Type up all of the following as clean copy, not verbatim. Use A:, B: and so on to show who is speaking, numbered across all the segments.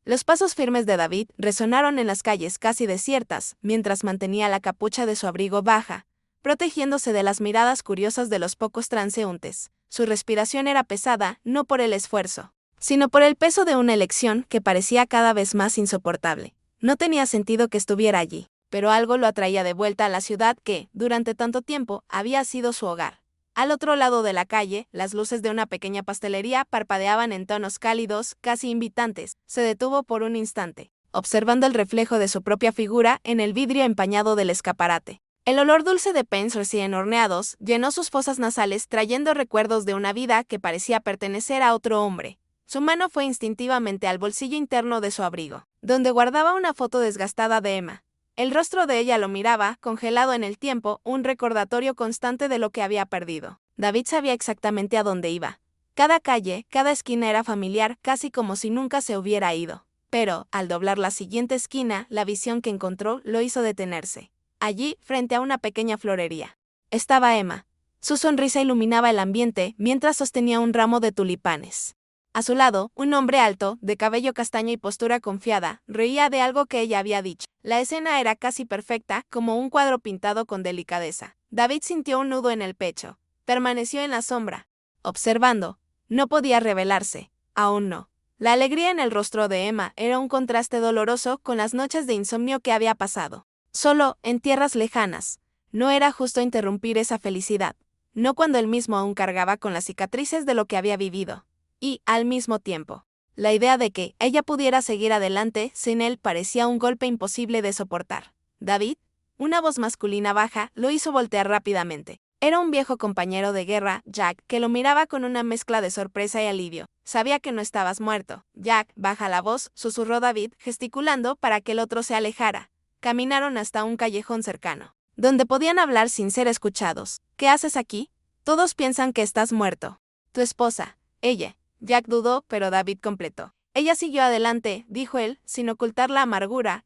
A: Los pasos firmes de David resonaron en las calles casi desiertas, mientras mantenía la capucha de su abrigo baja, protegiéndose de las miradas curiosas de los pocos transeúntes. Su respiración era pesada, no por el esfuerzo, sino por el peso de una elección que parecía cada vez más insoportable. No tenía sentido que estuviera allí, pero algo lo atraía de vuelta a la ciudad que, durante tanto tiempo, había sido su hogar. Al otro lado de la calle, las luces de una pequeña pastelería parpadeaban en tonos cálidos, casi invitantes. Se detuvo por un instante, observando el reflejo de su propia figura en el vidrio empañado del escaparate. El olor dulce de panes recién horneados llenó sus fosas nasales, trayendo recuerdos de una vida que parecía pertenecer a otro hombre. Su mano fue instintivamente al bolsillo interno de su abrigo, donde guardaba una foto desgastada de Emma. El rostro de ella lo miraba, congelado en el tiempo, un recordatorio constante de lo que había perdido. David sabía exactamente a dónde iba. Cada calle, cada esquina era familiar, casi como si nunca se hubiera ido. Pero, al doblar la siguiente esquina, la visión que encontró lo hizo detenerse. Allí, frente a una pequeña florería, estaba Emma. Su sonrisa iluminaba el ambiente mientras sostenía un ramo de tulipanes. A su lado, un hombre alto, de cabello castaño y postura confiada, reía de algo que ella había dicho. La escena era casi perfecta, como un cuadro pintado con delicadeza. David sintió un nudo en el pecho. Permaneció en la sombra, observando. No podía revelarse. Aún no. La alegría en el rostro de Emma era un contraste doloroso con las noches de insomnio que había pasado. Solo, en tierras lejanas. No era justo interrumpir esa felicidad. No cuando él mismo aún cargaba con las cicatrices de lo que había vivido. Y, al mismo tiempo, la idea de que ella pudiera seguir adelante sin él parecía un golpe imposible de soportar. David, una voz masculina baja, lo hizo voltear rápidamente. Era un viejo compañero de guerra, Jack, que lo miraba con una mezcla de sorpresa y alivio. Sabía que no estabas muerto. Jack, baja la voz, susurró David, gesticulando para que el otro se alejara. Caminaron hasta un callejón cercano, donde podían hablar sin ser escuchados. ¿Qué haces aquí? Todos piensan que estás muerto. Tu esposa, ella. Jack dudó, pero David completó. Ella siguió adelante, dijo él, sin ocultar la amargura,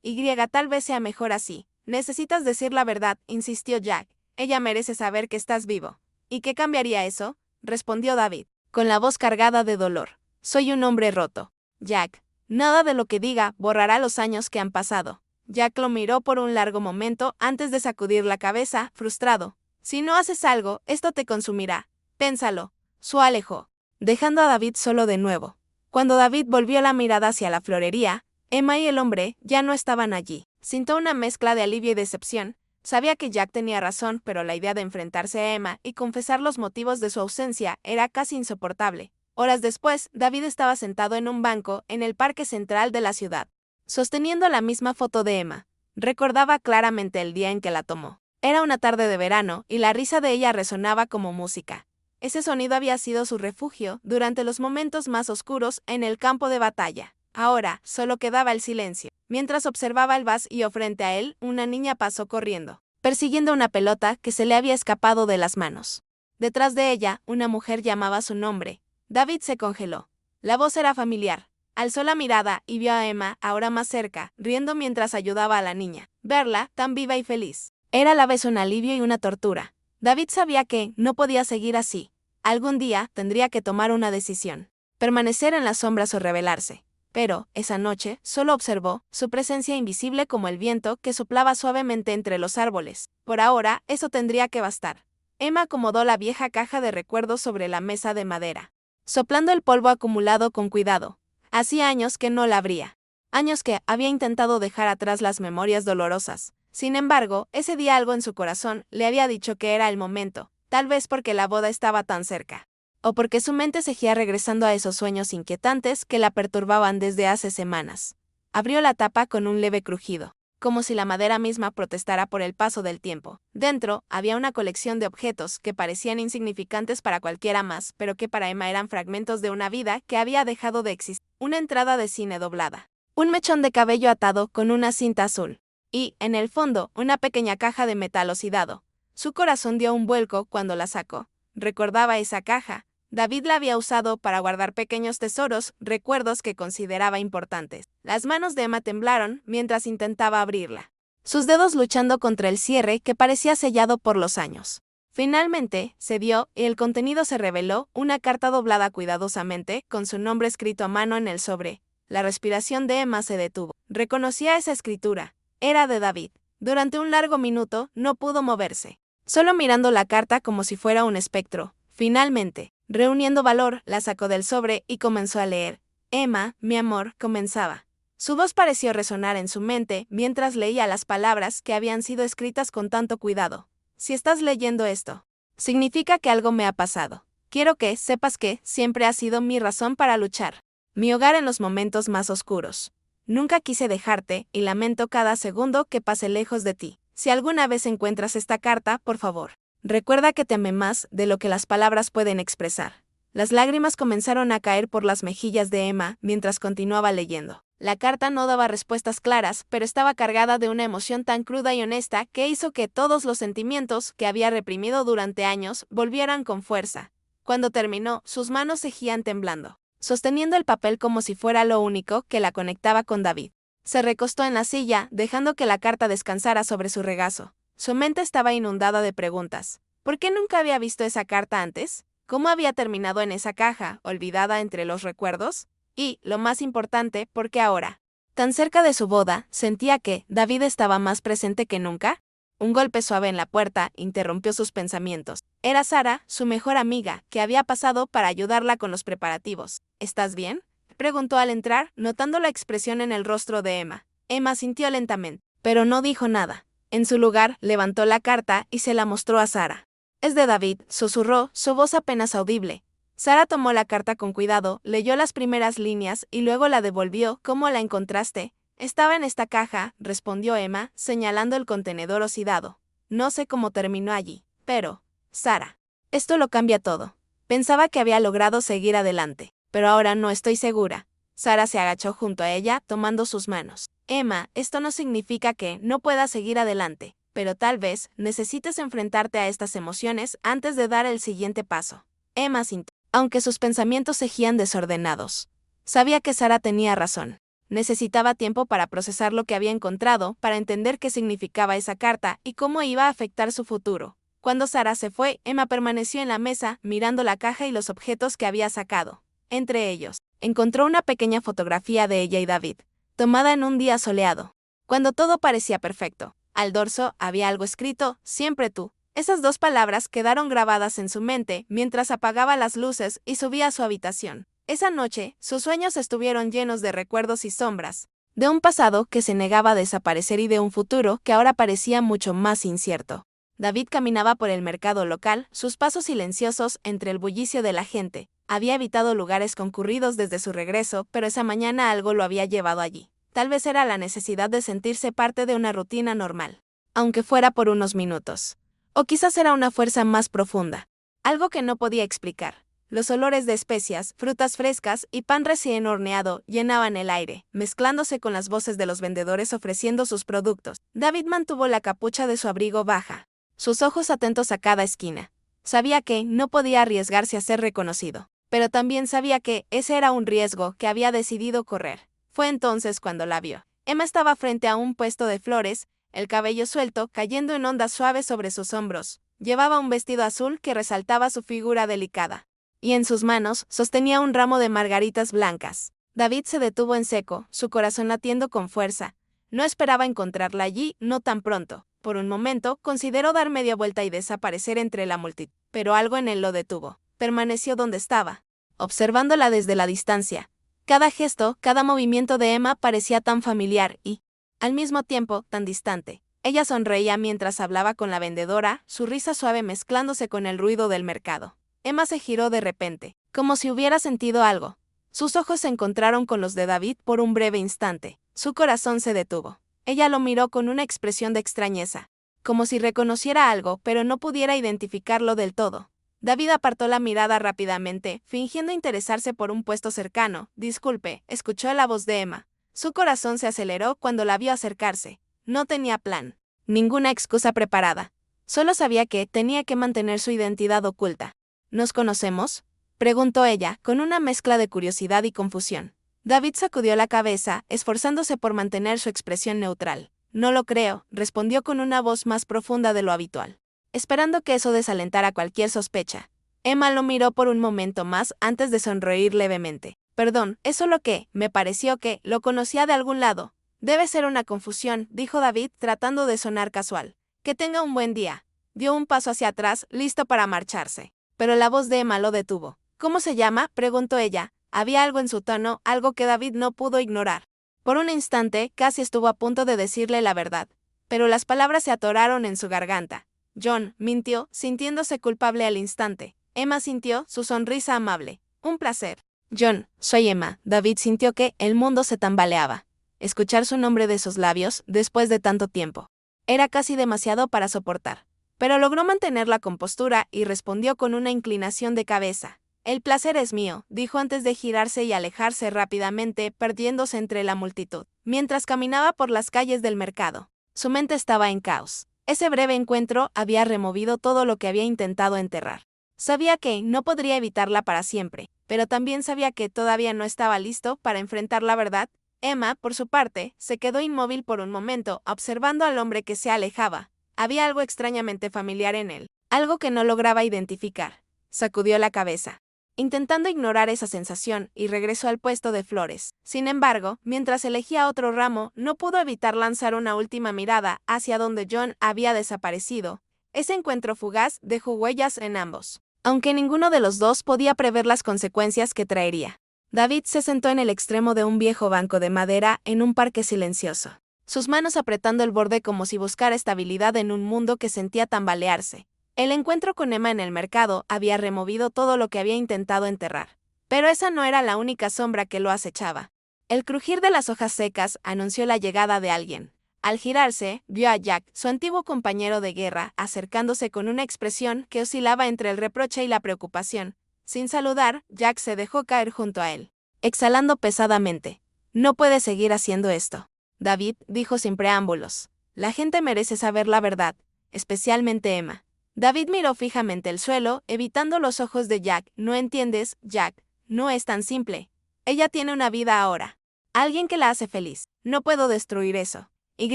A: tal vez sea mejor así. Necesitas decir la verdad, insistió Jack. Ella merece saber que estás vivo. ¿Y qué cambiaría eso? Respondió David, con la voz cargada de dolor. Soy un hombre roto. Jack, nada de lo que diga borrará los años que han pasado. Jack lo miró por un largo momento antes de sacudir la cabeza, frustrado. Si no haces algo, esto te consumirá. Pénsalo. Su alejó, dejando a David solo de nuevo. Cuando David volvió la mirada hacia la florería, Emma y el hombre ya no estaban allí. Sintió una mezcla de alivio y decepción. Sabía que Jack tenía razón, pero la idea de enfrentarse a Emma y confesar los motivos de su ausencia era casi insoportable. Horas después, David estaba sentado en un banco en el parque central de la ciudad, sosteniendo la misma foto de Emma. Recordaba claramente el día en que la tomó. Era una tarde de verano y la risa de ella resonaba como música. Ese sonido había sido su refugio durante los momentos más oscuros en el campo de batalla. Ahora, solo quedaba el silencio. Mientras observaba el vacío frente a él, una niña pasó corriendo, persiguiendo una pelota que se le había escapado de las manos. Detrás de ella, una mujer llamaba su nombre. David se congeló. La voz era familiar. Alzó la mirada y vio a Emma, ahora más cerca, riendo mientras ayudaba a la niña. Verla, tan viva y feliz, era a la vez un alivio y una tortura. David sabía que no podía seguir así. Algún día tendría que tomar una decisión. Permanecer en las sombras o rebelarse. Pero, esa noche, solo observó su presencia invisible como el viento que soplaba suavemente entre los árboles. Por ahora, eso tendría que bastar. Emma acomodó la vieja caja de recuerdos sobre la mesa de madera, soplando el polvo acumulado con cuidado. Hacía años que no la abría. Años que había intentado dejar atrás las memorias dolorosas. Sin embargo, ese día algo en su corazón le había dicho que era el momento, tal vez porque la boda estaba tan cerca, o porque su mente seguía regresando a esos sueños inquietantes que la perturbaban desde hace semanas. Abrió la tapa con un leve crujido, como si la madera misma protestara por el paso del tiempo. Dentro, había una colección de objetos que parecían insignificantes para cualquiera más, pero que para Emma eran fragmentos de una vida que había dejado de existir. Una entrada de cine doblada, un mechón de cabello atado con una cinta azul, y, en el fondo, una pequeña caja de metal oxidado. Su corazón dio un vuelco cuando la sacó. Recordaba esa caja. David la había usado para guardar pequeños tesoros, recuerdos que consideraba importantes. Las manos de Emma temblaron mientras intentaba abrirla, sus dedos luchando contra el cierre que parecía sellado por los años. Finalmente, cedió y el contenido se reveló, una carta doblada cuidadosamente, con su nombre escrito a mano en el sobre. La respiración de Emma se detuvo. Reconocía esa escritura. Era de David. Durante un largo minuto no pudo moverse, solo mirando la carta como si fuera un espectro. Finalmente, reuniendo valor, la sacó del sobre y comenzó a leer. Emma, mi amor, comenzaba. Su voz pareció resonar en su mente mientras leía las palabras que habían sido escritas con tanto cuidado. Si estás leyendo esto, significa que algo me ha pasado. Quiero que sepas que siempre ha sido mi razón para luchar. Mi hogar en los momentos más oscuros. Nunca quise dejarte y lamento cada segundo que pase lejos de ti. Si alguna vez encuentras esta carta, por favor, recuerda que te amé más de lo que las palabras pueden expresar. Las lágrimas comenzaron a caer por las mejillas de Emma mientras continuaba leyendo. La carta no daba respuestas claras, pero estaba cargada de una emoción tan cruda y honesta que hizo que todos los sentimientos que había reprimido durante años volvieran con fuerza. Cuando terminó, sus manos seguían temblando, sosteniendo el papel como si fuera lo único que la conectaba con David. Se recostó en la silla, dejando que la carta descansara sobre su regazo. Su mente estaba inundada de preguntas. ¿Por qué nunca había visto esa carta antes? ¿Cómo había terminado en esa caja, olvidada entre los recuerdos? Y, lo más importante, ¿por qué ahora, tan cerca de su boda, sentía que David estaba más presente que nunca? Un golpe suave en la puerta interrumpió sus pensamientos. Era Sara, su mejor amiga, que había pasado para ayudarla con los preparativos. ¿Estás bien?, preguntó al entrar, notando la expresión en el rostro de Emma. Emma sintió lentamente, pero no dijo nada. En su lugar, levantó la carta y se la mostró a Sara. Es de David, susurró, su voz apenas audible. Sara tomó la carta con cuidado, leyó las primeras líneas y luego la devolvió. ¿Cómo la encontraste? Estaba en esta caja, respondió Emma, señalando el contenedor oxidado. No sé cómo terminó allí, pero, Sara, esto lo cambia todo. Pensaba que había logrado seguir adelante, pero ahora no estoy segura. Sara se agachó junto a ella, tomando sus manos. Emma, esto no significa que no puedas seguir adelante, pero tal vez necesites enfrentarte a estas emociones antes de dar el siguiente paso. Emma sintió, aunque sus pensamientos seguían desordenados. Sabía que Sara tenía razón. Necesitaba tiempo para procesar lo que había encontrado, para entender qué significaba esa carta y cómo iba a afectar su futuro. Cuando Sara se fue, Emma permaneció en la mesa, mirando la caja y los objetos que había sacado. Entre ellos, encontró una pequeña fotografía de ella y David, tomada en un día soleado, cuando todo parecía perfecto. Al dorso había algo escrito, siempre tú. Esas dos palabras quedaron grabadas en su mente mientras apagaba las luces y subía a su habitación. Esa noche, sus sueños estuvieron llenos de recuerdos y sombras, de un pasado que se negaba a desaparecer y de un futuro que ahora parecía mucho más incierto. David caminaba por el mercado local, sus pasos silenciosos entre el bullicio de la gente. Había evitado lugares concurridos desde su regreso, pero esa mañana algo lo había llevado allí. Tal vez era la necesidad de sentirse parte de una rutina normal, aunque fuera por unos minutos. O quizás era una fuerza más profunda, algo que no podía explicar. Los olores de especias, frutas frescas y pan recién horneado llenaban el aire, mezclándose con las voces de los vendedores ofreciendo sus productos. David mantuvo la capucha de su abrigo baja, sus ojos atentos a cada esquina. Sabía que no podía arriesgarse a ser reconocido, pero también sabía que ese era un riesgo que había decidido correr. Fue entonces cuando la vio. Emma estaba frente a un puesto de flores, el cabello suelto cayendo en ondas suaves sobre sus hombros. Llevaba un vestido azul que resaltaba su figura delicada, y en sus manos sostenía un ramo de margaritas blancas. David se detuvo en seco, su corazón latiendo con fuerza. No esperaba encontrarla allí, no tan pronto. Por un momento, consideró dar media vuelta y desaparecer entre la multitud, pero algo en él lo detuvo. Permaneció donde estaba, observándola desde la distancia. Cada gesto, cada movimiento de Emma parecía tan familiar y, al mismo tiempo, tan distante. Ella sonreía mientras hablaba con la vendedora, su risa suave mezclándose con el ruido del mercado. Emma se giró de repente, como si hubiera sentido algo. Sus ojos se encontraron con los de David por un breve instante. Su corazón se detuvo. Ella lo miró con una expresión de extrañeza, como si reconociera algo, pero no pudiera identificarlo del todo. David apartó la mirada rápidamente, fingiendo interesarse por un puesto cercano. Disculpe, escuchó la voz de Emma. Su corazón se aceleró cuando la vio acercarse. No tenía plan, ninguna excusa preparada. Solo sabía que tenía que mantener su identidad oculta. ¿Nos conocemos?, preguntó ella, con una mezcla de curiosidad y confusión. David sacudió la cabeza, esforzándose por mantener su expresión neutral. No lo creo, respondió con una voz más profunda de lo habitual, esperando que eso desalentara cualquier sospecha. Emma lo miró por un momento más antes de sonreír levemente. Perdón, es solo que, me pareció que, lo conocía de algún lado. Debe ser una confusión, dijo David, tratando de sonar casual. Que tenga un buen día. Dio un paso hacia atrás, listo para marcharse. Pero la voz de Emma lo detuvo. ¿Cómo se llama?, preguntó ella. Había algo en su tono, algo que David no pudo ignorar. Por un instante, casi estuvo a punto de decirle la verdad. Pero las palabras se atoraron en su garganta. John, mintió, sintiéndose culpable al instante. Emma sintió su sonrisa amable. Un placer. John, soy Emma. David sintió que el mundo se tambaleaba. Escuchar su nombre de sus labios, después de tanto tiempo. Era casi demasiado para soportar. Pero logró mantener la compostura y respondió con una inclinación de cabeza. El placer es mío, dijo antes de girarse y alejarse rápidamente, perdiéndose entre la multitud. Mientras caminaba por las calles del mercado, su mente estaba en caos. Ese breve encuentro había removido todo lo que había intentado enterrar. Sabía que no podría evitarla para siempre, pero también sabía que todavía no estaba listo para enfrentar la verdad. Emma, por su parte, se quedó inmóvil por un momento, observando al hombre que se alejaba. Había algo extrañamente familiar en él, algo que no lograba identificar. Sacudió la cabeza, intentando ignorar esa sensación, y regresó al puesto de flores. Sin embargo, mientras elegía otro ramo, no pudo evitar lanzar una última mirada hacia donde John había desaparecido. Ese encuentro fugaz dejó huellas en ambos, aunque ninguno de los dos podía prever las consecuencias que traería. David se sentó en el extremo de un viejo banco de madera en un parque silencioso, sus manos apretando el borde como si buscara estabilidad en un mundo que sentía tambalearse. El encuentro con Emma en el mercado había removido todo lo que había intentado enterrar. Pero esa no era la única sombra que lo acechaba. El crujir de las hojas secas anunció la llegada de alguien. Al girarse, vio a Jack, su antiguo compañero de guerra, acercándose con una expresión que oscilaba entre el reproche y la preocupación. Sin saludar, Jack se dejó caer junto a él, exhalando pesadamente. No puede seguir haciendo esto, David, dijo sin preámbulos. La gente merece saber la verdad, especialmente Emma. David miró fijamente el suelo, evitando los ojos de Jack. No entiendes, Jack, no es tan simple. Ella tiene una vida ahora. Alguien que la hace feliz. No puedo destruir eso. Y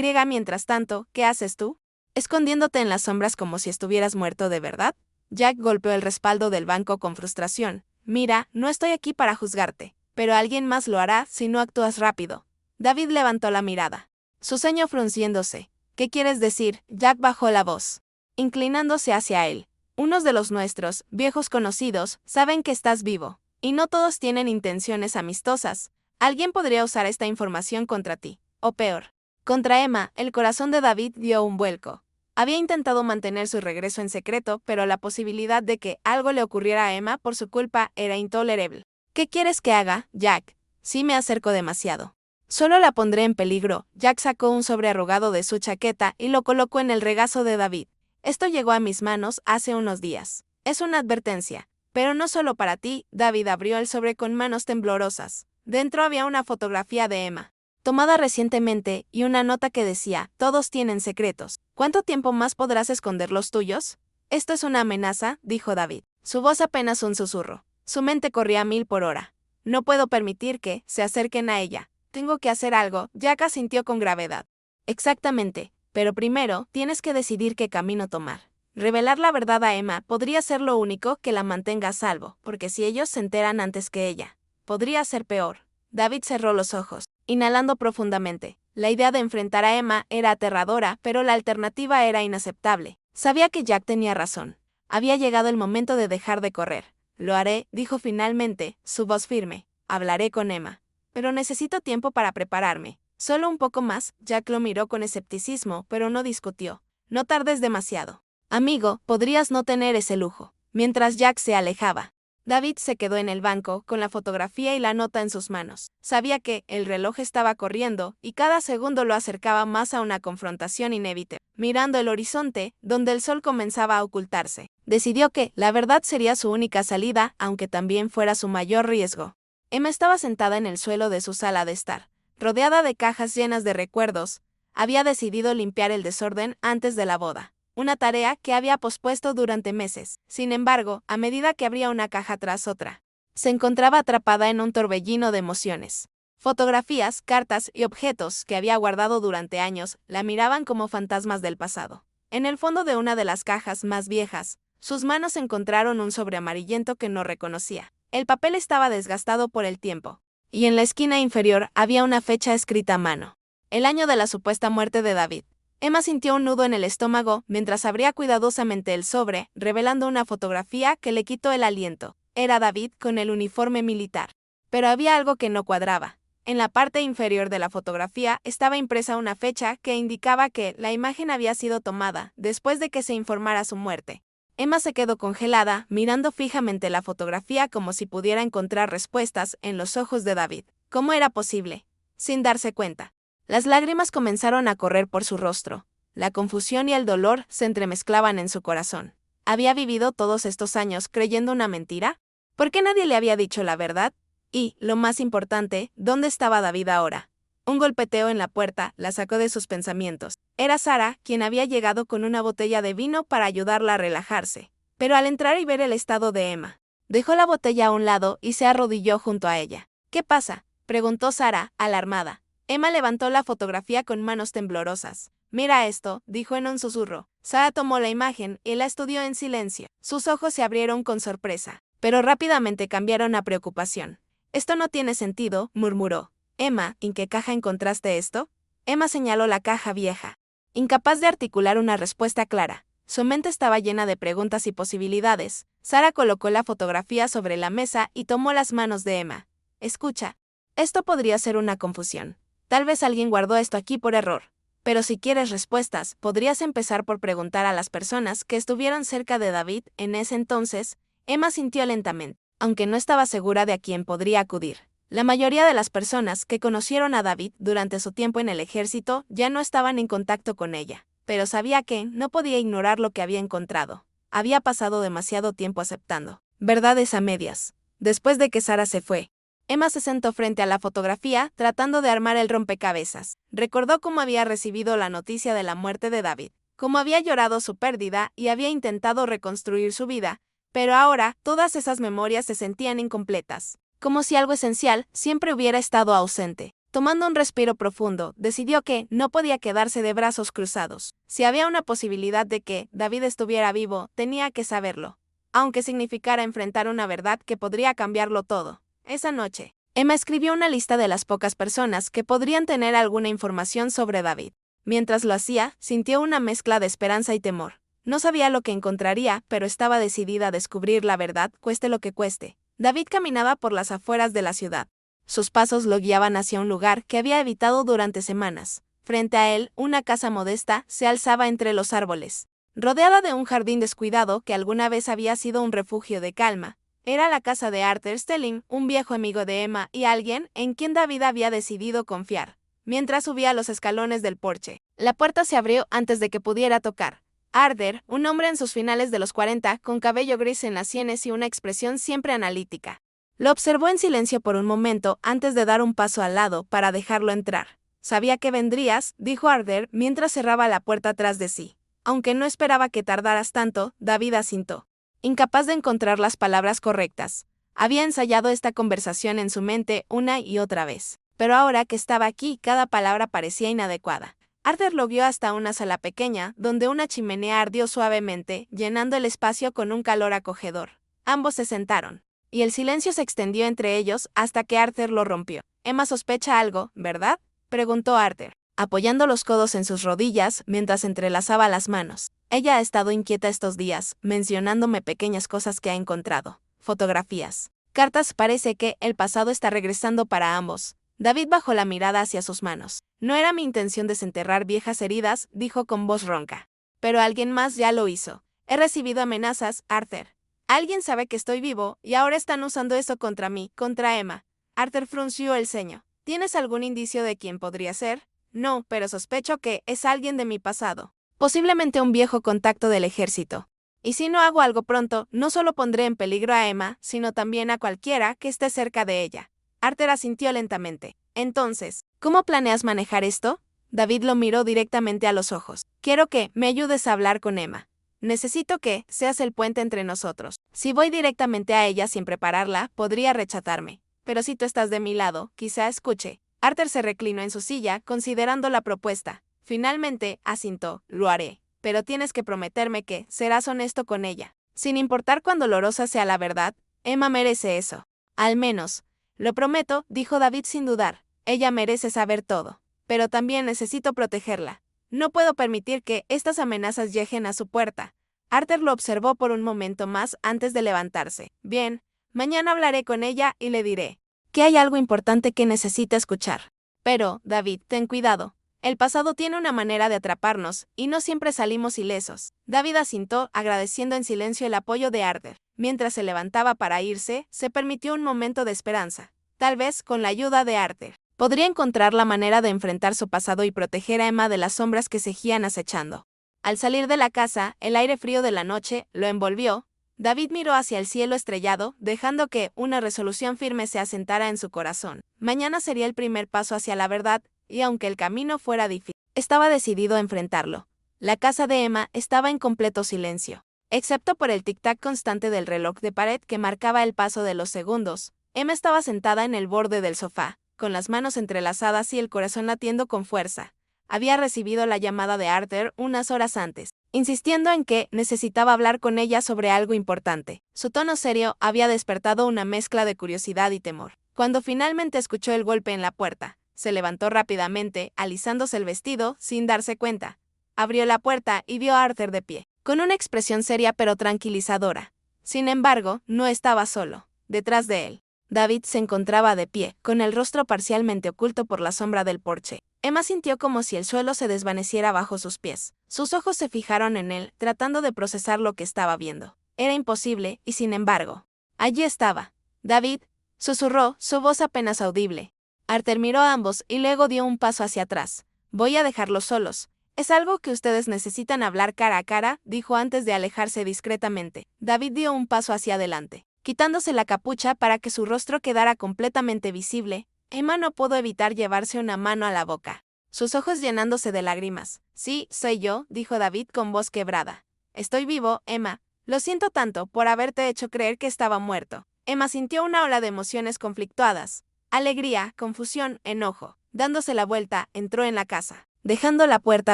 A: mientras tanto, ¿qué haces tú? ¿Escondiéndote en las sombras como si estuvieras muerto de verdad? Jack golpeó el respaldo del banco con frustración. Mira, no estoy aquí para juzgarte, pero alguien más lo hará si no actúas rápido. David levantó la mirada, su ceño frunciéndose. ¿Qué quieres decir? Jack bajó la voz, inclinándose hacia él. Unos de los nuestros, viejos conocidos, saben que estás vivo, y no todos tienen intenciones amistosas. Alguien podría usar esta información contra ti, o peor, contra Emma. El corazón de David dio un vuelco. Había intentado mantener su regreso en secreto, pero la posibilidad de que algo le ocurriera a Emma por su culpa era intolerable. ¿Qué quieres que haga, Jack? Si me acerco demasiado. Solo la pondré en peligro. Jack sacó un sobre arrugado de su chaqueta y lo colocó en el regazo de David. Esto llegó a mis manos hace unos días. Es una advertencia. Pero no solo para ti. David abrió el sobre con manos temblorosas. Dentro había una fotografía de Emma, tomada recientemente, y una nota que decía: todos tienen secretos. ¿Cuánto tiempo más podrás esconder los tuyos? Esto es una amenaza, dijo David. Su voz apenas un susurro. Su mente corría a 1000 por hora. No puedo permitir que se acerquen a ella. Tengo que hacer algo. Jack asintió con gravedad. Exactamente, pero primero tienes que decidir qué camino tomar. Revelar la verdad a Emma podría ser lo único que la mantenga a salvo, porque si ellos se enteran antes que ella, podría ser peor. David cerró los ojos, inhalando profundamente. La idea de enfrentar a Emma era aterradora, pero la alternativa era inaceptable. Sabía que Jack tenía razón. Había llegado el momento de dejar de correr. Lo haré, dijo finalmente, su voz firme. Hablaré con Emma. Pero necesito tiempo para prepararme. Solo un poco más. Jack lo miró con escepticismo, pero no discutió. No tardes demasiado. Amigo, podrías no tener ese lujo. Mientras Jack se alejaba, David se quedó en el banco, con la fotografía y la nota en sus manos. Sabía que el reloj estaba corriendo, y cada segundo lo acercaba más a una confrontación inevitable. Mirando el horizonte, donde el sol comenzaba a ocultarse, decidió que la verdad sería su única salida, aunque también fuera su mayor riesgo. Emma estaba sentada en el suelo de su sala de estar, rodeada de cajas llenas de recuerdos. Había decidido limpiar el desorden antes de la boda, una tarea que había pospuesto durante meses. Sin embargo, a medida que abría una caja tras otra, se encontraba atrapada en un torbellino de emociones. Fotografías, cartas y objetos que había guardado durante años la miraban como fantasmas del pasado. En el fondo de una de las cajas más viejas, sus manos encontraron un sobre amarillento que no reconocía. El papel estaba desgastado por el tiempo, y en la esquina inferior había una fecha escrita a mano. El año de la supuesta muerte de David. Emma sintió un nudo en el estómago mientras abría cuidadosamente el sobre, revelando una fotografía que le quitó el aliento. Era David con el uniforme militar. Pero había algo que no cuadraba. En la parte inferior de la fotografía estaba impresa una fecha que indicaba que la imagen había sido tomada después de que se informara su muerte. Emma se quedó congelada, mirando fijamente la fotografía como si pudiera encontrar respuestas en los ojos de David. ¿Cómo era posible? Sin darse cuenta. Las lágrimas comenzaron a correr por su rostro. La confusión y el dolor se entremezclaban en su corazón. ¿Había vivido todos estos años creyendo una mentira? ¿Por qué nadie le había dicho la verdad? Y, lo más importante, ¿dónde estaba David ahora? Un golpeteo en la puerta la sacó de sus pensamientos. Era Sara, quien había llegado con una botella de vino para ayudarla a relajarse. Pero al entrar y ver el estado de Emma, dejó la botella a un lado y se arrodilló junto a ella. ¿Qué pasa?, preguntó Sara, alarmada. Emma levantó la fotografía con manos temblorosas. Mira esto, dijo en un susurro. Sara tomó la imagen y la estudió en silencio. Sus ojos se abrieron con sorpresa, pero rápidamente cambiaron a preocupación. Esto no tiene sentido, murmuró. Emma, ¿en qué caja encontraste esto? Emma señaló la caja vieja. Incapaz de articular una respuesta clara, su mente estaba llena de preguntas y posibilidades. Sara colocó la fotografía sobre la mesa y tomó las manos de Emma. Escucha, esto podría ser una confusión. Tal vez alguien guardó esto aquí por error. Pero si quieres respuestas, podrías empezar por preguntar a las personas que estuvieron cerca de David en ese entonces. Emma sintió lentamente, aunque no estaba segura de a quién podría acudir. La mayoría de las personas que conocieron a David durante su tiempo en el ejército ya no estaban en contacto con ella, pero sabía que no podía ignorar lo que había encontrado. Había pasado demasiado tiempo aceptando verdades a medias. Después de que Sara se fue, Emma se sentó frente a la fotografía, tratando de armar el rompecabezas. Recordó cómo había recibido la noticia de la muerte de David, cómo había llorado su pérdida y había intentado reconstruir su vida, pero ahora todas esas memorias se sentían incompletas, como si algo esencial siempre hubiera estado ausente. Tomando un respiro profundo, decidió que no podía quedarse de brazos cruzados. Si había una posibilidad de que David estuviera vivo, tenía que saberlo, aunque significara enfrentar una verdad que podría cambiarlo todo. Esa noche, Emma escribió una lista de las pocas personas que podrían tener alguna información sobre David. Mientras lo hacía, sintió una mezcla de esperanza y temor. No sabía lo que encontraría, pero estaba decidida a descubrir la verdad, cueste lo que cueste. David caminaba por las afueras de la ciudad. Sus pasos lo guiaban hacia un lugar que había evitado durante semanas. Frente a él, una casa modesta se alzaba entre los árboles, rodeada de un jardín descuidado que alguna vez había sido un refugio de calma. Era la casa de Arthur Stelling, un viejo amigo de Emma y alguien en quien David había decidido confiar. Mientras subía los escalones del porche, la puerta se abrió antes de que pudiera tocar. Arthur, un hombre en sus finales de los 40, con cabello gris en las sienes y una expresión siempre analítica. Lo observó en silencio por un momento antes de dar un paso al lado para dejarlo entrar. Sabía que vendrías, dijo Arthur mientras cerraba la puerta tras de sí. Aunque no esperaba que tardaras tanto, David asintió. Incapaz de encontrar las palabras correctas. Había ensayado esta conversación en su mente una y otra vez. Pero ahora que estaba aquí, cada palabra parecía inadecuada. Arthur lo guió hasta una sala pequeña, donde una chimenea ardió suavemente, llenando el espacio con un calor acogedor. Ambos se sentaron, y el silencio se extendió entre ellos hasta que Arthur lo rompió. «Emma sospecha algo, ¿verdad?», preguntó Arthur, apoyando los codos en sus rodillas mientras entrelazaba las manos. «Ella ha estado inquieta estos días, mencionándome pequeñas cosas que ha encontrado. Fotografías. Cartas. Parece que el pasado está regresando para ambos». David bajó la mirada hacia sus manos. «No era mi intención desenterrar viejas heridas», dijo con voz ronca. «Pero alguien más ya lo hizo. He recibido amenazas, Arthur. Alguien sabe que estoy vivo y ahora están usando eso contra mí, contra Emma». Arthur frunció el ceño. «¿Tienes algún indicio de quién podría ser?» «No, pero sospecho que es alguien de mi pasado. Posiblemente un viejo contacto del ejército. Y si no hago algo pronto, no solo pondré en peligro a Emma, sino también a cualquiera que esté cerca de ella». Arthur asintió lentamente. «Entonces, ¿cómo planeas manejar esto?». David lo miró directamente a los ojos. «Quiero que me ayudes a hablar con Emma. Necesito que seas el puente entre nosotros. Si voy directamente a ella sin prepararla, podría rechazarme. Pero si tú estás de mi lado, quizá escuche». Arthur se reclinó en su silla, considerando la propuesta. Finalmente, asintió. «Lo haré. Pero tienes que prometerme que serás honesto con ella. Sin importar cuán dolorosa sea la verdad». Emma merece eso. Al menos. Lo prometo, dijo David sin dudar. Ella merece saber todo. Pero también necesito protegerla. No puedo permitir que estas amenazas lleguen a su puerta. Arthur lo observó por un momento más antes de levantarse. Bien, mañana hablaré con ella y le diré que hay algo importante que necesita escuchar. Pero, David, ten cuidado. El pasado tiene una manera de atraparnos, y no siempre salimos ilesos. David asintió, agradeciendo en silencio el apoyo de Arthur. Mientras se levantaba para irse, se permitió un momento de esperanza. Tal vez, con la ayuda de Arthur, podría encontrar la manera de enfrentar su pasado y proteger a Emma de las sombras que seguían acechando. Al salir de la casa, el aire frío de la noche lo envolvió. David miró hacia el cielo estrellado, dejando que una resolución firme se asentara en su corazón. Mañana sería el primer paso hacia la verdad, y aunque el camino fuera difícil, estaba decidido a enfrentarlo. La casa de Emma estaba en completo silencio. Excepto por el tic-tac constante del reloj de pared que marcaba el paso de los segundos, Emma estaba sentada en el borde del sofá, con las manos entrelazadas y el corazón latiendo con fuerza. Había recibido la llamada de Arthur unas horas antes, insistiendo en que necesitaba hablar con ella sobre algo importante. Su tono serio había despertado una mezcla de curiosidad y temor. Cuando finalmente escuchó el golpe en la puerta, se levantó rápidamente, alisándose el vestido, sin darse cuenta. Abrió la puerta y vio a Arthur de pie, con una expresión seria pero tranquilizadora. Sin embargo, no estaba solo. Detrás de él, David se encontraba de pie, con el rostro parcialmente oculto por la sombra del porche. Emma sintió como si el suelo se desvaneciera bajo sus pies. Sus ojos se fijaron en él, tratando de procesar lo que estaba viendo. Era imposible, y sin embargo, allí estaba. David, susurró, su voz apenas audible. Arthur miró a ambos y luego dio un paso hacia atrás. Voy a dejarlos solos. Es algo que ustedes necesitan hablar cara a cara, dijo antes de alejarse discretamente. David dio un paso hacia adelante, quitándose la capucha para que su rostro quedara completamente visible. Emma no pudo evitar llevarse una mano a la boca, sus ojos llenándose de lágrimas. Sí, soy yo, dijo David con voz quebrada. Estoy vivo, Emma. Lo siento tanto por haberte hecho creer que estaba muerto. Emma sintió una ola de emociones conflictuadas. Alegría, confusión, enojo. Dándose la vuelta, entró en la casa, dejando la puerta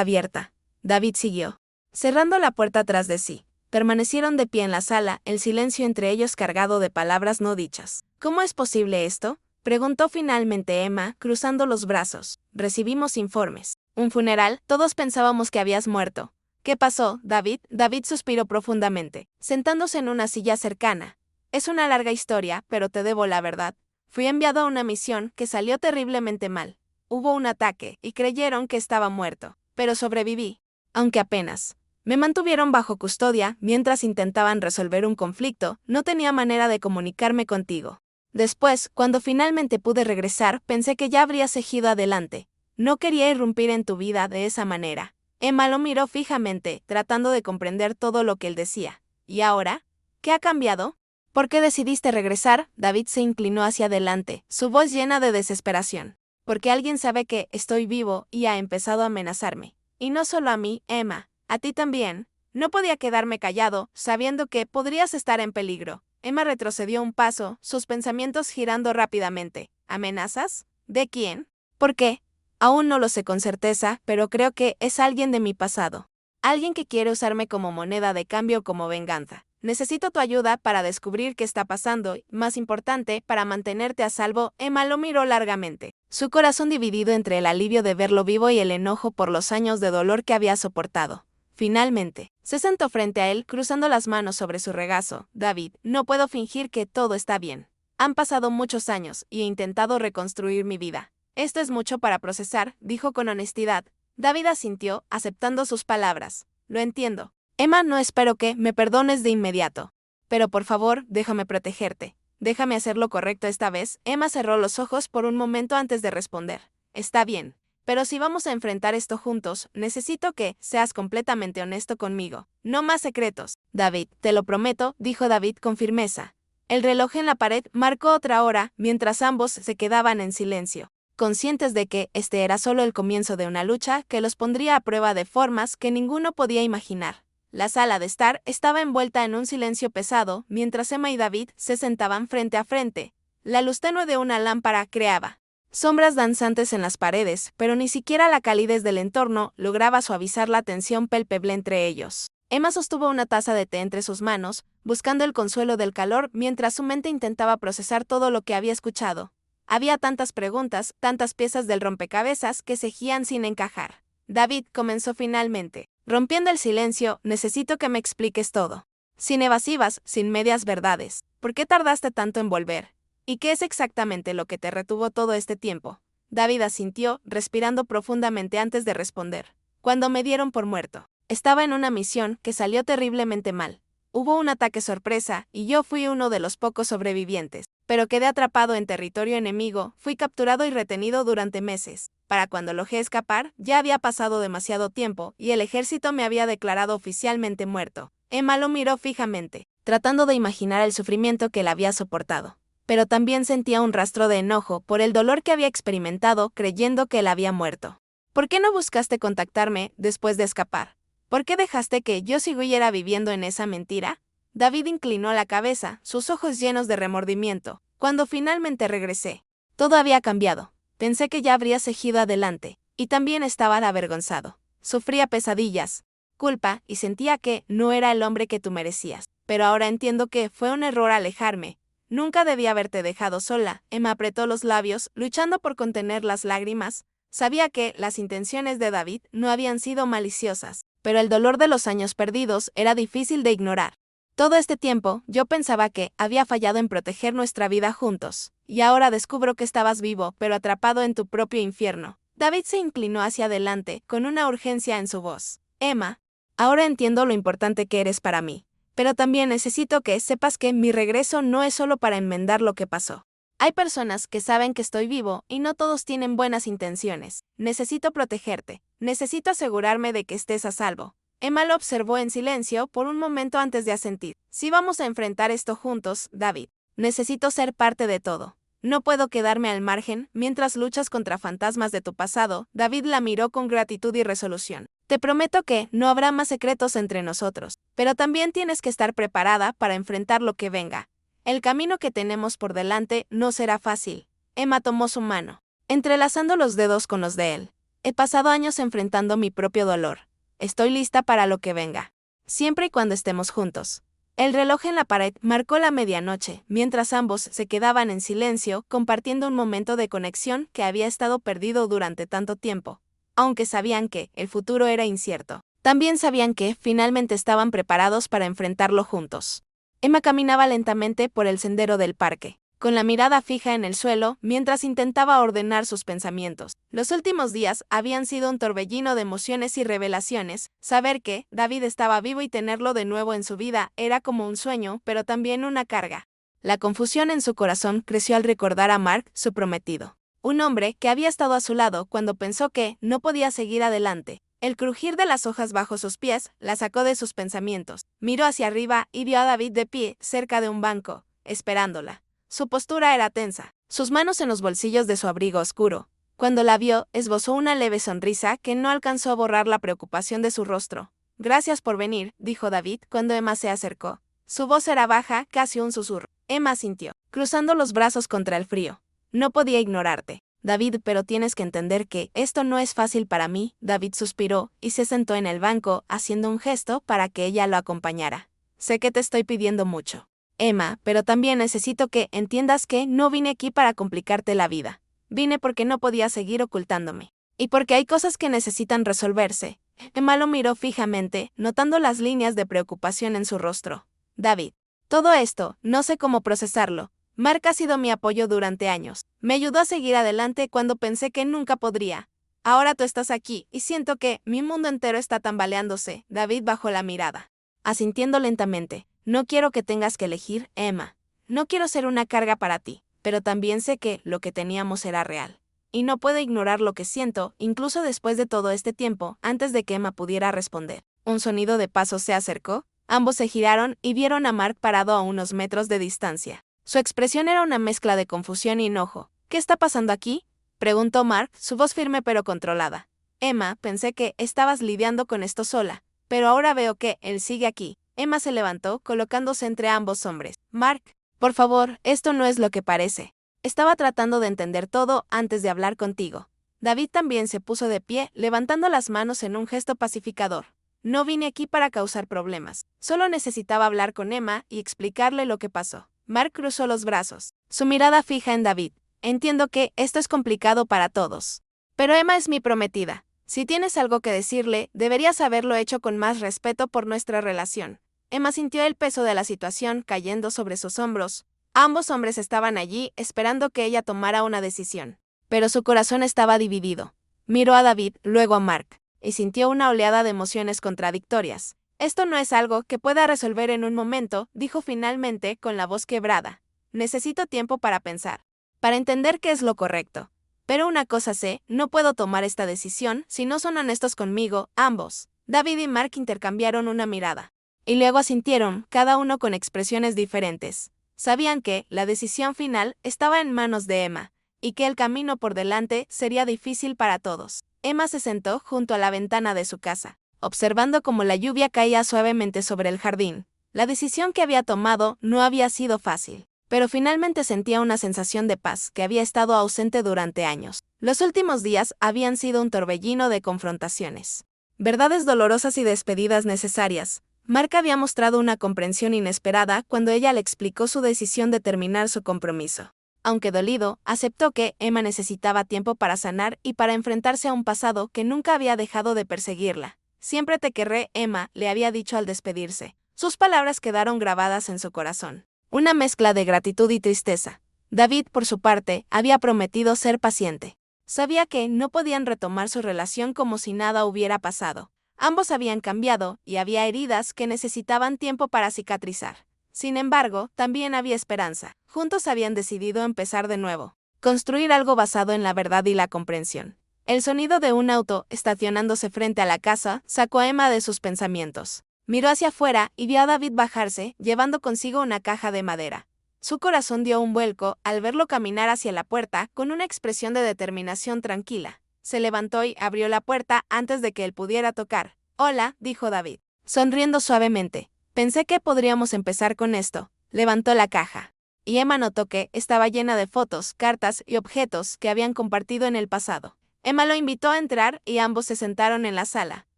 A: abierta. David siguió, cerrando la puerta tras de sí. Permanecieron de pie en la sala, el silencio entre ellos cargado de palabras no dichas. ¿Cómo es posible esto?, preguntó finalmente Emma, cruzando los brazos. Recibimos informes. ¿Un funeral? Todos pensábamos que habías muerto. ¿Qué pasó, David? David suspiró profundamente, sentándose en una silla cercana. Es una larga historia, pero te debo la verdad. Fui enviado a una misión que salió terriblemente mal. Hubo un ataque, y creyeron que estaba muerto. Pero sobreviví. Aunque apenas. Me mantuvieron bajo custodia mientras intentaban resolver un conflicto, no tenía manera de comunicarme contigo. Después, cuando finalmente pude regresar, pensé que ya habrías seguido adelante. No quería irrumpir en tu vida de esa manera. Emma lo miró fijamente, tratando de comprender todo lo que él decía. ¿Y ahora? ¿Qué ha cambiado? ¿Por qué decidiste regresar? David se inclinó hacia adelante, su voz llena de desesperación. Porque alguien sabe que estoy vivo y ha empezado a amenazarme. Y no solo a mí, Emma, a ti también. No podía quedarme callado, sabiendo que podrías estar en peligro. Emma retrocedió un paso, sus pensamientos girando rápidamente. ¿Amenazas? ¿De quién? ¿Por qué? Aún no lo sé con certeza, pero creo que es alguien de mi pasado. Alguien que quiere usarme como moneda de cambio o como venganza. Necesito tu ayuda para descubrir qué está pasando y, más importante, para mantenerte a salvo. Emma lo miró largamente, su corazón dividido entre el alivio de verlo vivo y el enojo por los años de dolor que había soportado. Finalmente, se sentó frente a él, cruzando las manos sobre su regazo. David, no puedo fingir que todo está bien. Han pasado muchos años y he intentado reconstruir mi vida. Esto es mucho para procesar, dijo con honestidad. David asintió, aceptando sus palabras. Lo entiendo. Emma, no espero que me perdones de inmediato. Pero por favor, déjame protegerte. Déjame hacer lo correcto esta vez. Emma cerró los ojos por un momento antes de responder. Está bien. Pero si vamos a enfrentar esto juntos, necesito que seas completamente honesto conmigo. No más secretos. David, te lo prometo, dijo David con firmeza. El reloj en la pared marcó otra hora, mientras ambos se quedaban en silencio, conscientes de que este era solo el comienzo de una lucha que los pondría a prueba de formas que ninguno podía imaginar. La sala de estar estaba envuelta en un silencio pesado, mientras Emma y David se sentaban frente a frente. La luz tenue de una lámpara creaba sombras danzantes en las paredes, pero ni siquiera la calidez del entorno lograba suavizar la tensión palpable entre ellos. Emma sostuvo una taza de té entre sus manos, buscando el consuelo del calor mientras su mente intentaba procesar todo lo que había escuchado. Había tantas preguntas, tantas piezas del rompecabezas que seguían sin encajar. David comenzó finalmente. Rompiendo el silencio, necesito que me expliques todo. Sin evasivas, sin medias verdades. ¿Por qué tardaste tanto en volver? ¿Y qué es exactamente lo que te retuvo todo este tiempo? David asintió, respirando profundamente antes de responder. Cuando me dieron por muerto. Estaba en una misión que salió terriblemente mal. Hubo un ataque sorpresa y yo fui uno de los pocos sobrevivientes, pero quedé atrapado en territorio enemigo, fui capturado y retenido durante meses. Para cuando logré escapar, ya había pasado demasiado tiempo y el ejército me había declarado oficialmente muerto. Emma lo miró fijamente, tratando de imaginar el sufrimiento que él había soportado. Pero también sentía un rastro de enojo por el dolor que había experimentado creyendo que él había muerto. ¿Por qué no buscaste contactarme después de escapar? ¿Por qué dejaste que yo siguiera viviendo en esa mentira? David inclinó la cabeza, sus ojos llenos de remordimiento. Cuando finalmente regresé, todo había cambiado. Pensé que ya habría seguido adelante, y también estaba avergonzado. Sufría pesadillas, culpa, y sentía que no era el hombre que tú merecías. Pero ahora entiendo que fue un error alejarme. Nunca debía haberte dejado sola. Emma apretó los labios, luchando por contener las lágrimas. Sabía que las intenciones de David no habían sido maliciosas, pero el dolor de los años perdidos era difícil de ignorar. Todo este tiempo, yo pensaba que había fallado en proteger nuestra vida juntos, y ahora descubro que estabas vivo, pero atrapado en tu propio infierno. David se inclinó hacia adelante, con una urgencia en su voz. Emma, ahora entiendo lo importante que eres para mí, pero también necesito que sepas que mi regreso no es solo para enmendar lo que pasó. Hay personas que saben que estoy vivo y no todos tienen buenas intenciones. Necesito protegerte. Necesito asegurarme de que estés a salvo. Emma lo observó en silencio por un momento antes de asentir. Si vamos a enfrentar esto juntos, David, necesito ser parte de todo. No puedo quedarme al margen mientras luchas contra fantasmas de tu pasado. David la miró con gratitud y resolución. Te prometo que no habrá más secretos entre nosotros, pero también tienes que estar preparada para enfrentar lo que venga. El camino que tenemos por delante no será fácil. Emma tomó su mano, entrelazando los dedos con los de él. He pasado años enfrentando mi propio dolor. Estoy lista para lo que venga. Siempre y cuando estemos juntos. El reloj en la pared marcó la medianoche, mientras ambos se quedaban en silencio, compartiendo un momento de conexión que había estado perdido durante tanto tiempo. Aunque sabían que el futuro era incierto, también sabían que finalmente estaban preparados para enfrentarlo juntos. Emma caminaba lentamente por el sendero del parque, con la mirada fija en el suelo mientras intentaba ordenar sus pensamientos. Los últimos días habían sido un torbellino de emociones y revelaciones. Saber que David estaba vivo y tenerlo de nuevo en su vida era como un sueño, pero también una carga. La confusión en su corazón creció al recordar a Mark, su prometido. Un hombre que había estado a su lado cuando pensó que no podía seguir adelante. El crujir de las hojas bajo sus pies la sacó de sus pensamientos. Miró hacia arriba y vio a David de pie, cerca de un banco, esperándola. Su postura era tensa, sus manos en los bolsillos de su abrigo oscuro. Cuando la vio, esbozó una leve sonrisa que no alcanzó a borrar la preocupación de su rostro. Gracias por venir, dijo David cuando Emma se acercó. Su voz era baja, casi un susurro. Emma sintió, cruzando los brazos contra el frío. No podía ignorarte, David, pero tienes que entender que esto no es fácil para mí. David suspiró y se sentó en el banco, haciendo un gesto para que ella lo acompañara. Sé que te estoy pidiendo mucho, Emma, pero también necesito que entiendas que no vine aquí para complicarte la vida. Vine porque no podía seguir ocultándome. Y porque hay cosas que necesitan resolverse. Emma lo miró fijamente, notando las líneas de preocupación en su rostro. David, todo esto, no sé cómo procesarlo. Mark ha sido mi apoyo durante años. Me ayudó a seguir adelante cuando pensé que nunca podría. Ahora tú estás aquí, y siento que mi mundo entero está tambaleándose. David bajó la mirada, asintiendo lentamente. No quiero que tengas que elegir, Emma. No quiero ser una carga para ti, pero también sé que lo que teníamos era real. Y no puedo ignorar lo que siento, incluso después de todo este tiempo, antes de que Emma pudiera responder. Un sonido de pasos se acercó, ambos se giraron y vieron a Mark parado a unos metros de distancia. Su expresión era una mezcla de confusión y enojo. ¿Qué está pasando aquí?, preguntó Mark, su voz firme pero controlada. Emma, pensé que estabas lidiando con esto sola, pero ahora veo que él sigue aquí. Emma se levantó, colocándose entre ambos hombres. Mark, por favor, esto no es lo que parece. Estaba tratando de entender todo antes de hablar contigo. David también se puso de pie, levantando las manos en un gesto pacificador. No vine aquí para causar problemas. Solo necesitaba hablar con Emma y explicarle lo que pasó. Mark cruzó los brazos, su mirada fija en David. Entiendo que esto es complicado para todos. Pero Emma es mi prometida. Si tienes algo que decirle, deberías haberlo hecho con más respeto por nuestra relación. Emma sintió el peso de la situación cayendo sobre sus hombros. Ambos hombres estaban allí esperando que ella tomara una decisión. Pero su corazón estaba dividido. Miró a David, luego a Mark, y sintió una oleada de emociones contradictorias. Esto no es algo que pueda resolver en un momento, dijo finalmente con la voz quebrada. Necesito tiempo para pensar, para entender qué es lo correcto. Pero una cosa sé, no puedo tomar esta decisión si no son honestos conmigo, ambos. David y Mark intercambiaron una mirada. Y luego asintieron, cada uno con expresiones diferentes. Sabían que la decisión final estaba en manos de Emma, y que el camino por delante sería difícil para todos. Emma se sentó junto a la ventana de su casa, observando cómo la lluvia caía suavemente sobre el jardín. La decisión que había tomado no había sido fácil, pero finalmente sentía una sensación de paz que había estado ausente durante años. Los últimos días habían sido un torbellino de confrontaciones, verdades dolorosas y despedidas necesarias. Mark había mostrado una comprensión inesperada cuando ella le explicó su decisión de terminar su compromiso. Aunque dolido, aceptó que Emma necesitaba tiempo para sanar y para enfrentarse a un pasado que nunca había dejado de perseguirla. Siempre te querré, Emma, le había dicho al despedirse. Sus palabras quedaron grabadas en su corazón. Una mezcla de gratitud y tristeza. David, por su parte, había prometido ser paciente. Sabía que no podían retomar su relación como si nada hubiera pasado. Ambos habían cambiado y había heridas que necesitaban tiempo para cicatrizar. Sin embargo, también había esperanza. Juntos habían decidido empezar de nuevo. Construir algo basado en la verdad y la comprensión. El sonido de un auto estacionándose frente a la casa sacó a Emma de sus pensamientos. Miró hacia afuera y vio a David bajarse, llevando consigo una caja de madera. Su corazón dio un vuelco al verlo caminar hacia la puerta con una expresión de determinación tranquila. Se levantó y abrió la puerta antes de que él pudiera tocar. «Hola», dijo David, sonriendo suavemente. «Pensé que podríamos empezar con esto». Levantó la caja. Y Emma notó que estaba llena de fotos, cartas y objetos que habían compartido en el pasado. Emma lo invitó a entrar y ambos se sentaron en la sala.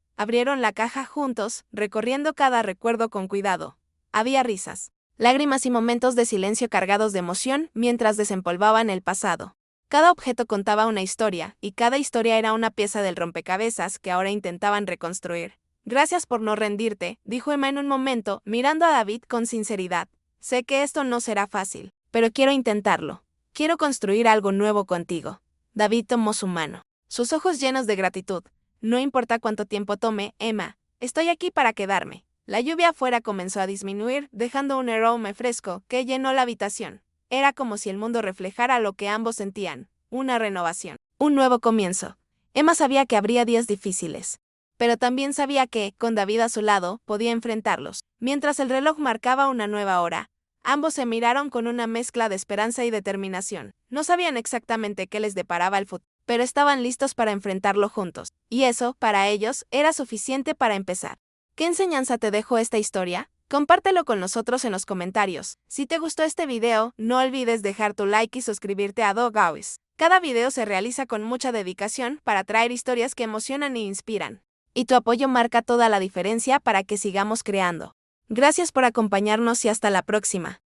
A: Abrieron la caja juntos, recorriendo cada recuerdo con cuidado. Había risas, lágrimas y momentos de silencio cargados de emoción mientras desempolvaban el pasado. Cada objeto contaba una historia, y cada historia era una pieza del rompecabezas que ahora intentaban reconstruir. «Gracias por no rendirte», dijo Emma en un momento, mirando a David con sinceridad. «Sé que esto no será fácil, pero quiero intentarlo. Quiero construir algo nuevo contigo». David tomó su mano, sus ojos llenos de gratitud. «No importa cuánto tiempo tome, Emma, estoy aquí para quedarme». La lluvia afuera comenzó a disminuir, dejando un aroma fresco que llenó la habitación. Era como si el mundo reflejara lo que ambos sentían, una renovación, un nuevo comienzo. Emma sabía que habría días difíciles, pero también sabía que, con David a su lado, podía enfrentarlos. Mientras el reloj marcaba una nueva hora, ambos se miraron con una mezcla de esperanza y determinación. No sabían exactamente qué les deparaba el futuro, pero estaban listos para enfrentarlo juntos, y eso, para ellos, era suficiente para empezar. ¿Qué enseñanza te dejó esta historia? Compártelo con nosotros en los comentarios. Si te gustó este video, no olvides dejar tu like y suscribirte a Dog Always. Cada video se realiza con mucha dedicación para traer historias que emocionan e inspiran. Y tu apoyo marca toda la diferencia para que sigamos creando. Gracias por acompañarnos y hasta la próxima.